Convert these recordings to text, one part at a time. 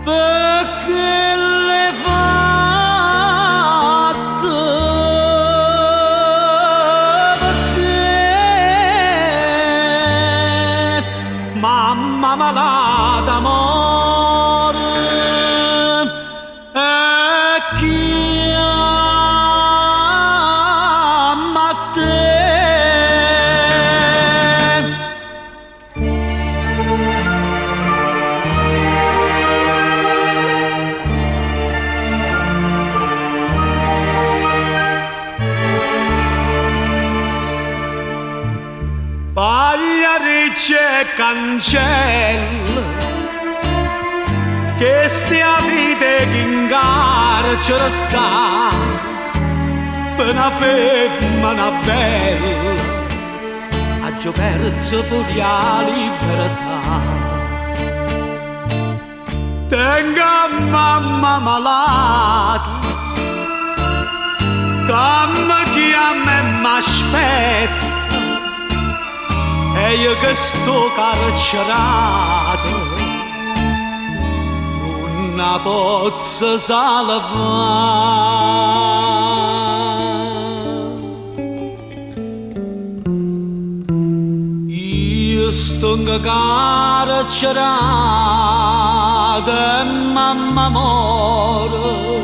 perché l'hai fatto, perché mamma malata d'amore e chi ama te. Pagliarice e cancello, che stia vita che in carcere sta, per una femmina bella, ha già perso pure la libertà. Tenga mamma malata, come chi a me m'aspetta, e io che sto carcerato non la posso salvare. Io sto carcerato e mamma muore.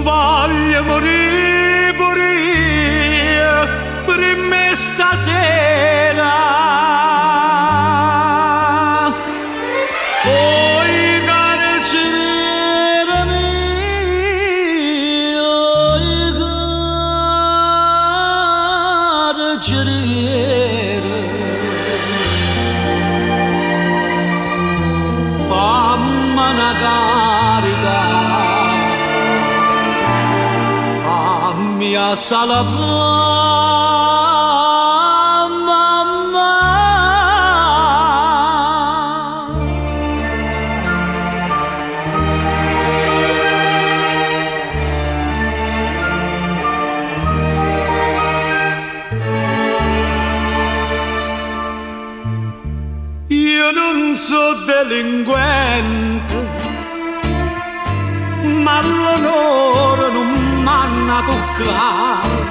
Voglio morire pure io per me stasera. Poi carceriere mio, carceriere, fammi una carica, fammi a salvare. Io non so delinquente, ma l'onore non m'hanno toccato.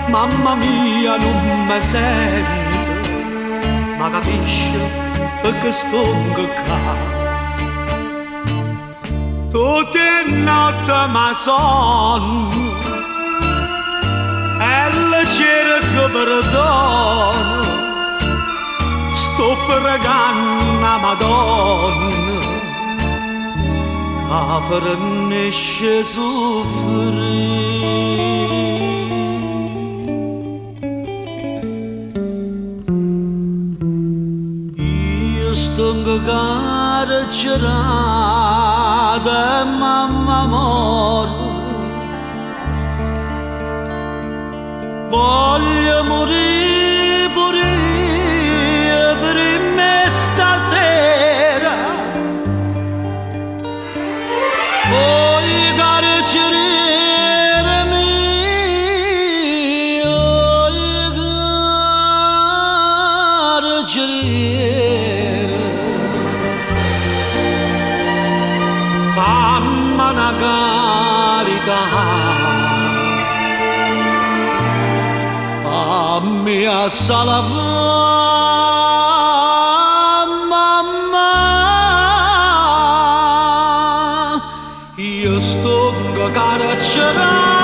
Mamma mia non mi sente, ma capisce perché sto incoccato. Tutte le notti mi sonno e le cerco perdono. Sto pregando a Madonna che fornisce soffrire. Io sto carcerato e mamma muore. Voglio morire pure per me stasera. Poi carceriere mio, carceriere, fammi una carità, fammi a salvare, mamma. Io sto carcerato.